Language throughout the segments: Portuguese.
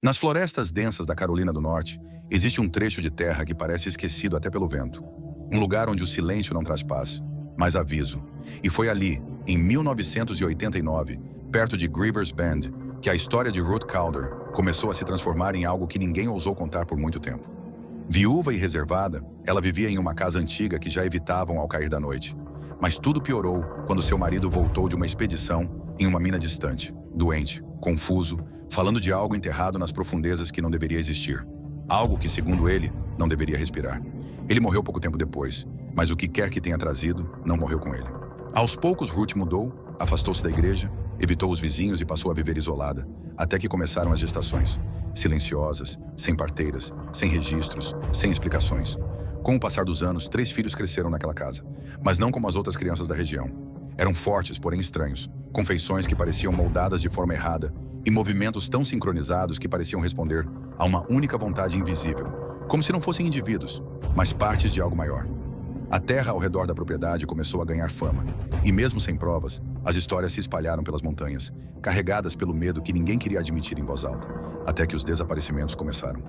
Nas florestas densas da Carolina do Norte, existe um trecho de terra que parece esquecido até pelo vento. Um lugar onde o silêncio não traz paz, mas aviso. E foi ali, em 1989, perto de Greaves Bend, que a história de Ruth Calder começou a se transformar em algo que ninguém ousou contar por muito tempo. Viúva e reservada, ela vivia em uma casa antiga que já evitavam ao cair da noite. Mas tudo piorou quando seu marido voltou de uma expedição em uma mina distante, doente, confuso, falando de algo enterrado nas profundezas que não deveria existir. Algo que, segundo ele, não deveria respirar. Ele morreu pouco tempo depois, mas o que quer que tenha trazido não morreu com ele. Aos poucos, Ruth mudou, afastou-se da igreja, evitou os vizinhos e passou a viver isolada, até que começaram as gestações. Silenciosas, sem parteiras, sem registros, sem explicações. Com o passar dos anos, 3 filhos cresceram naquela casa, mas não como as outras crianças da região. Eram fortes, porém estranhos, com feições que pareciam moldadas de forma errada e movimentos tão sincronizados que pareciam responder a uma única vontade invisível, como se não fossem indivíduos, mas partes de algo maior. A terra ao redor da propriedade começou a ganhar fama, e mesmo sem provas, as histórias se espalharam pelas montanhas, carregadas pelo medo que ninguém queria admitir em voz alta, até que os desaparecimentos começaram.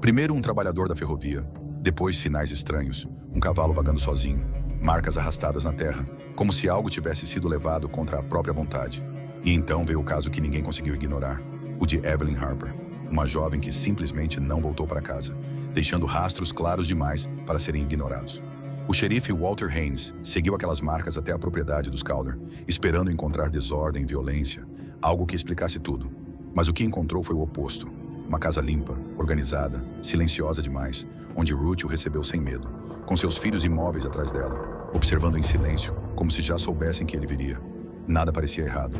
Primeiro um trabalhador da ferrovia, depois sinais estranhos, um cavalo vagando sozinho, marcas arrastadas na terra, como se algo tivesse sido levado contra a própria vontade. E então veio o caso que ninguém conseguiu ignorar, o de Evelyn Harper, uma jovem que simplesmente não voltou para casa, deixando rastros claros demais para serem ignorados. O xerife Walter Haynes seguiu aquelas marcas até a propriedade dos Calder, esperando encontrar desordem, violência, algo que explicasse tudo. Mas o que encontrou foi o oposto. Uma casa limpa, organizada, silenciosa demais, onde Ruth o recebeu sem medo, com seus filhos imóveis atrás dela, observando em silêncio, como se já soubessem que ele viria. Nada parecia errado,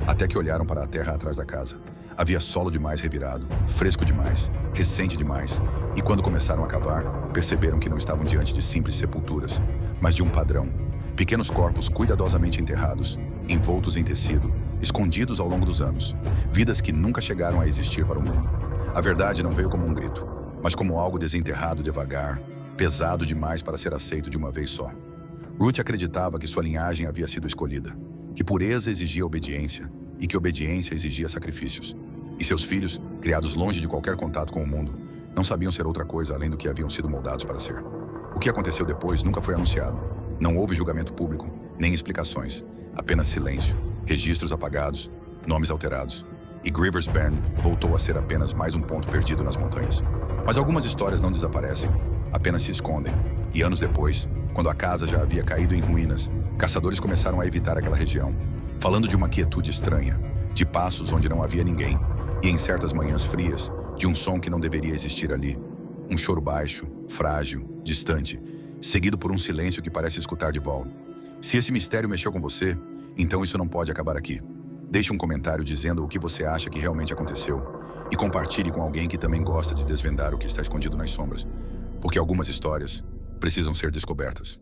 até que olharam para a terra atrás da casa. Havia solo demais revirado, fresco demais, recente demais, e quando começaram a cavar, perceberam que não estavam diante de simples sepulturas, mas de um padrão. Pequenos corpos cuidadosamente enterrados, envoltos em tecido, escondidos ao longo dos anos. Vidas que nunca chegaram a existir para o mundo. A verdade não veio como um grito, mas como algo desenterrado devagar, pesado demais para ser aceito de uma vez só. Ruth acreditava que sua linhagem havia sido escolhida, que pureza exigia obediência e que obediência exigia sacrifícios. E seus filhos, criados longe de qualquer contato com o mundo, não sabiam ser outra coisa além do que haviam sido moldados para ser. O que aconteceu depois nunca foi anunciado. Não houve julgamento público, nem explicações, apenas silêncio, registros apagados, nomes alterados. E Greaves Bend voltou a ser apenas mais um ponto perdido nas montanhas. Mas algumas histórias não desaparecem, apenas se escondem. E anos depois, quando a casa já havia caído em ruínas, caçadores começaram a evitar aquela região, falando de uma quietude estranha, de passos onde não havia ninguém, e em certas manhãs frias, de um som que não deveria existir ali. Um choro baixo, frágil, distante, seguido por um silêncio que parece escutar de volta. Se esse mistério mexeu com você, então isso não pode acabar aqui. Deixe um comentário dizendo o que você acha que realmente aconteceu e compartilhe com alguém que também gosta de desvendar o que está escondido nas sombras, porque algumas histórias precisam ser descobertas.